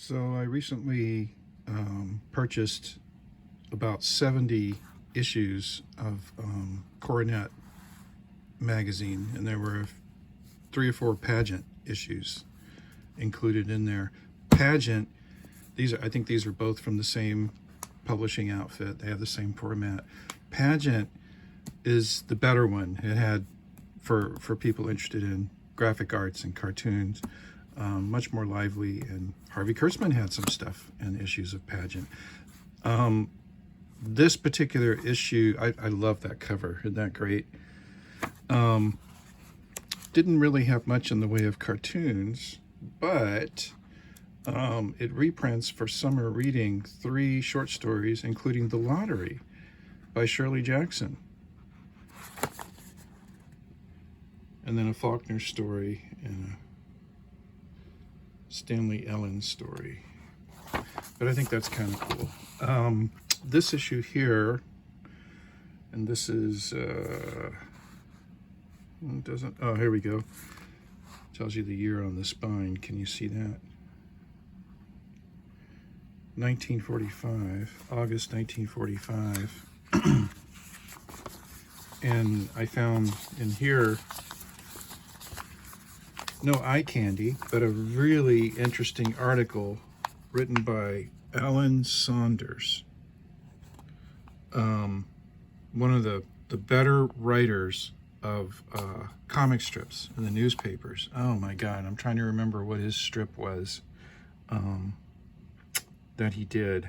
So I recently purchased about 70 issues of CORONET magazine, and there were 3 or 4 Pageant issues included in there. Pageant, I think these are both from the same publishing outfit. They have the same format. Pageant is the better one. It had, for people interested in graphic arts and cartoons, much more lively, and Harvey Kurtzman had some stuff in issues of Pageant. This particular issue, I love that cover. Isn't that great? Didn't really have much in the way of cartoons, but it reprints for summer reading 3 short stories, including The Lottery by Shirley Jackson, and then a Faulkner story and a Stanley Ellen story. But I think that's kind of cool. This issue here, and this is here we go. Tells you the year on the spine. Can you see that? 1945, August 1945. And I found in here no eye candy, but a really interesting article written by Allan Saunders, one of the better writers of comic strips in the newspapers. Oh my God, I'm trying to remember what his strip was that he did,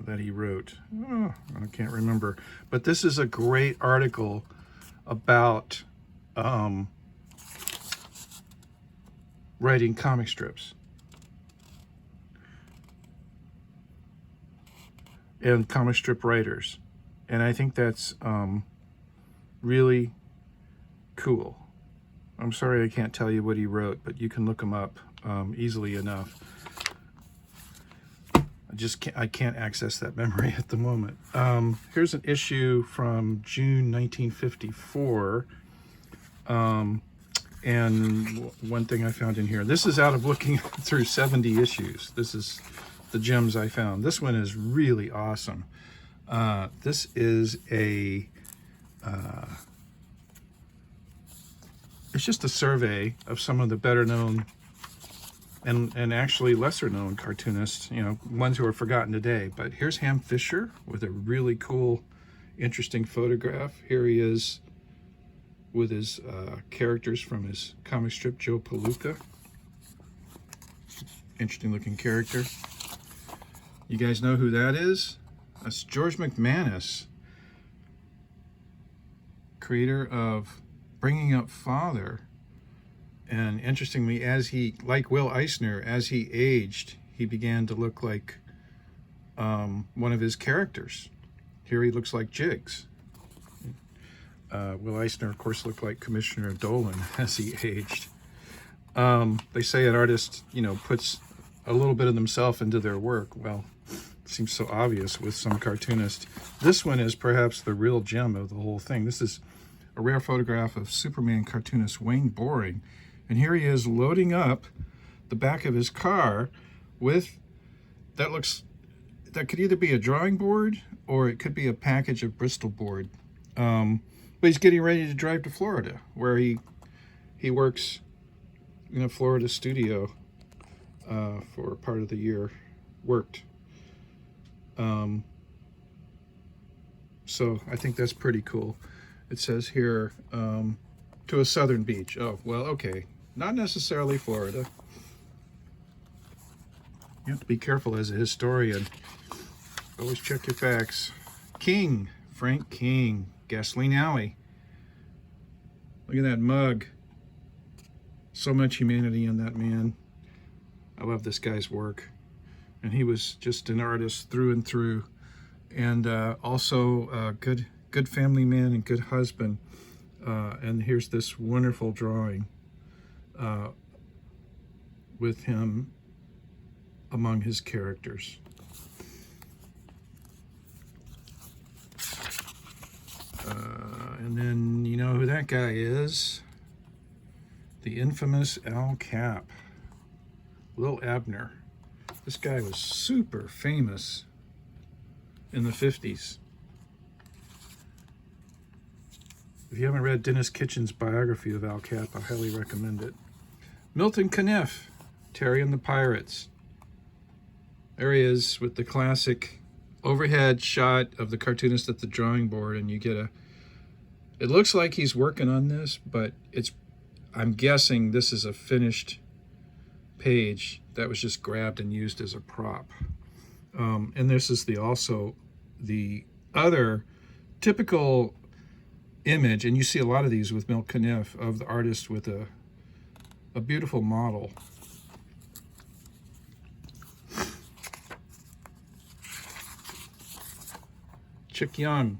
that he wrote. Oh, I can't remember. But this is a great article about writing comic strips and comic strip writers, and I think that's really cool. I'm sorry I can't tell you what he wrote, but you can look him up easily enough. I can't access that memory at the moment. Here's an issue from June 1954. And one thing I found in here, this is out of looking through 70 issues. This is the gems I found. This one is really awesome. This is it's just a survey of some of the better known and actually lesser known cartoonists, ones who are forgotten today. But here's Ham Fisher with a really cool, interesting photograph. Here he is with his characters from his comic strip, Joe Palooka. Interesting looking character. You guys know who that is? That's George McManus, creator of Bringing Up Father. And interestingly, like Will Eisner, as he aged, he began to look like one of his characters. Here he looks like Jiggs. Will Eisner, of course, looked like Commissioner Dolan as he aged. They say an artist, puts a little bit of themselves into their work. Well, it seems so obvious with some cartoonists. This one is perhaps the real gem of the whole thing. This is a rare photograph of Superman cartoonist Wayne Boring. And here he is loading up the back of his car with, that could either be a drawing board or it could be a package of Bristol board. But he's getting ready to drive to Florida, where he works in a Florida studio for part of the year. So I think that's pretty cool. It says here, to a southern beach. Oh, well, okay. Not necessarily Florida. You have to be careful as a historian. Always check your facts. King, Frank King, Gasoline Alley. Look at that mug. So much humanity in that man. I love this guy's work. And he was just an artist through and through. And also a good family man and good husband. And here's this wonderful drawing with him among his characters. And then you know who that guy is? The infamous Al Cap, Lil Abner. This guy was super famous in the 50s. If you haven't read Dennis Kitchen's biography of Al Cap, I highly recommend it. Milton Caniff, Terry and the Pirates. There he is with the classic overhead shot of the cartoonist at the drawing board, and you get a... It looks like he's working on this, but I'm guessing this is a finished page that was just grabbed and used as a prop. And this is also the other typical image, and you see a lot of these with Milton Caniff, of the artist with a beautiful model. Chick Young.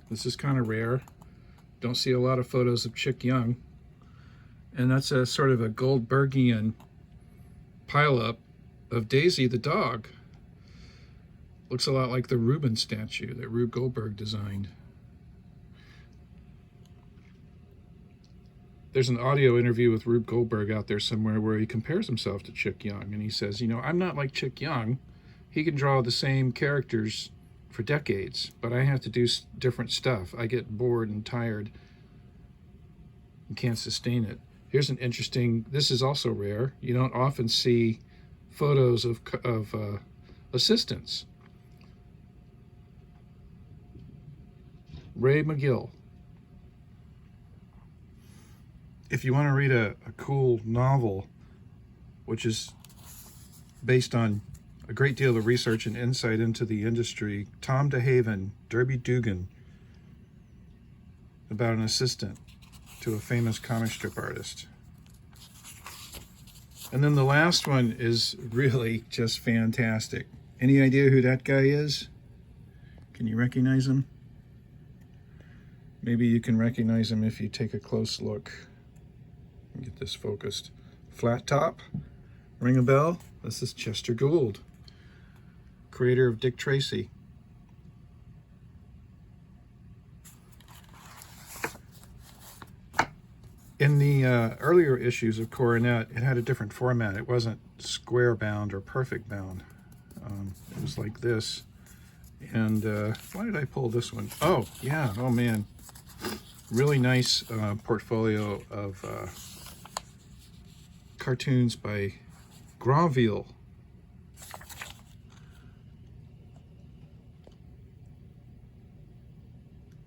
This is kind of rare. Don't see a lot of photos of Chick Young. And that's a sort of a Goldbergian pileup of Daisy the dog. Looks a lot like the Rubens statue that Rube Goldberg designed. There's an audio interview with Rube Goldberg out there somewhere where he compares himself to Chick Young, and he says, you know, I'm not like Chick Young. He can draw the same characters for decades, but I have to do different stuff. I get bored and tired and can't sustain it. Here's an interesting, this is also rare. You don't often see photos of assistants. Ray McGill. If you want to read a cool novel, which is based on a great deal of research and insight into the industry, Tom DeHaven, Derby Dugan, about an assistant to a famous comic strip artist. And then the last one is really just fantastic. Any idea who that guy is? Can you recognize him? Maybe you can recognize him if you take a close look. Get this focused. Flat Top, ring a bell? This is Chester Gould, creator of Dick Tracy. In the earlier issues of Coronet, it had a different format. It wasn't square bound or perfect bound. It was like this. And why did I pull this one? Oh, yeah. Oh, man. Really nice portfolio of cartoons by Grandville.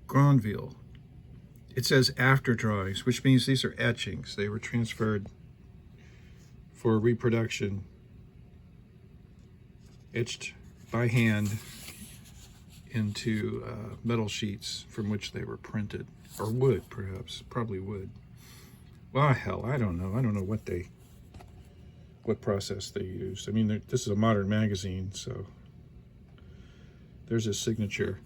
Grandville. It says after drawings, which means these are etchings. They were transferred for reproduction, etched by hand into metal sheets from which they were printed, or wood, perhaps, probably wood. Well, hell, I don't know. I don't know what process they used. I mean, this is a modern magazine, so there's his signature.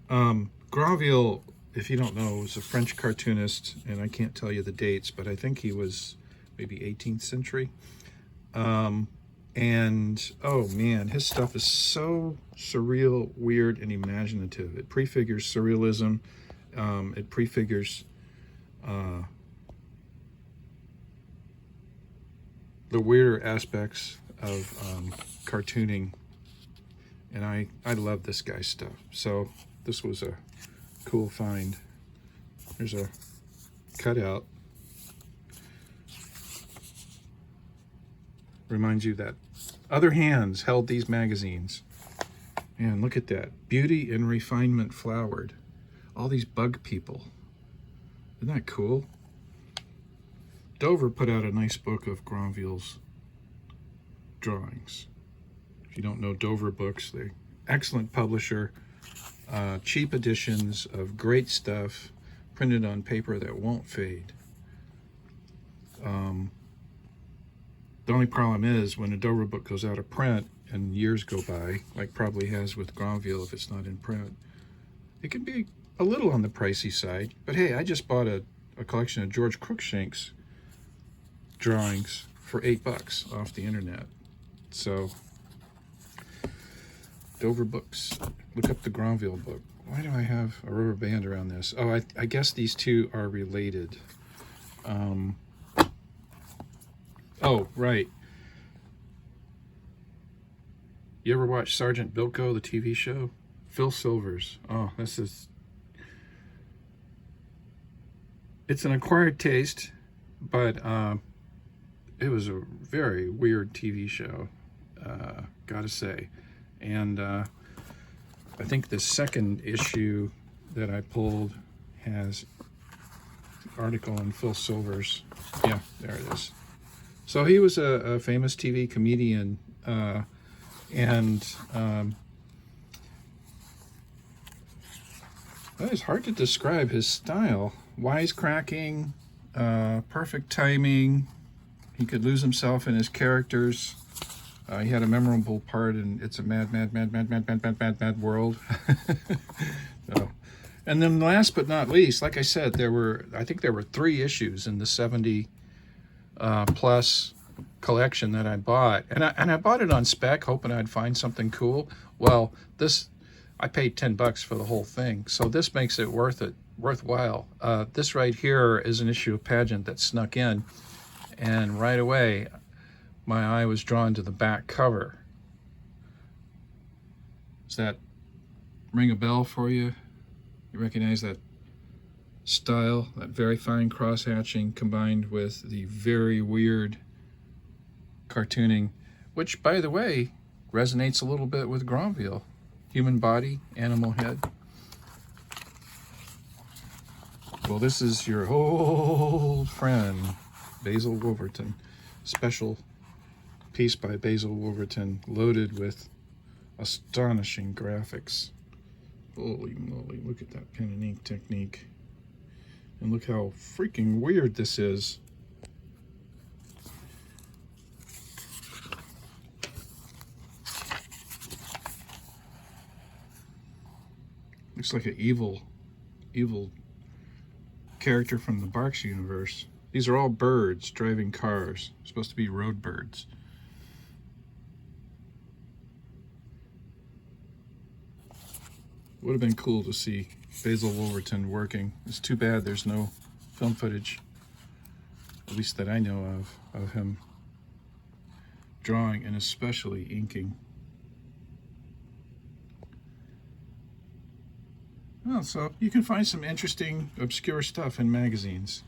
Grandville, if you don't know, was a French cartoonist, and I can't tell you the dates, but I think he was maybe 18th century. And, oh man, his stuff is so surreal, weird, and imaginative. It prefigures surrealism. It prefigures the weirder aspects of cartooning. And I love this guy's stuff. So this was a cool find. There's a cutout. Reminds you that other hands held these magazines. Man, look at that. Beauty and refinement flowered. All these bug people. Isn't that cool? Dover put out a nice book of Grandville's drawings. If you don't know Dover Books, they're excellent publisher. Cheap editions of great stuff printed on paper that won't fade. The only problem is when a Dover book goes out of print and years go by, like probably has with Grandville if it's not in print, it can be a little on the pricey side. But hey, I just bought a collection of George Cruikshank's drawings for $8 off the internet. So, Dover Books. Look up the Grandville book. Why do I have a rubber band around this? Oh, I guess these two are related. Oh, right. You ever watch Sergeant Bilko, the TV show? Phil Silvers. Oh, it's an acquired taste, but it was a very weird TV show, gotta say. And I think the second issue that I pulled has an article on Phil Silvers. Yeah, there it is. So he was a famous TV comedian, and it's hard to describe his style. Wisecracking, perfect timing. He could lose himself in his characters. He had a memorable part in It's a Mad, Mad, Mad, Mad, Mad, Mad, Mad, Mad, Mad World. So, and then last but not least, like I said, I think there were 3 issues in the 70 plus collection that I bought. And I bought it on spec, hoping I'd find something cool. Well, I paid $10 for the whole thing, so this makes it worthwhile. This right here is an issue of Pageant that snuck in, and right away my eye was drawn to the back cover. Does that ring a bell for you? You recognize that style, that very fine cross-hatching combined with the very weird cartooning, which, by the way, resonates a little bit with Grandville. Human body, animal head. Well, this is your old friend, Basil Wolverton. Special piece by Basil Wolverton, loaded with astonishing graphics. Holy moly, look at that pen and ink technique. And look how freaking weird this is. Looks like an evil character from the Barks universe. These are all birds driving cars. Supposed to be road birds. Would have been cool to see Basil Wolverton working. It's too bad there's no film footage, at least that I know of him drawing and especially inking. Well, so you can find some interesting, obscure stuff in magazines.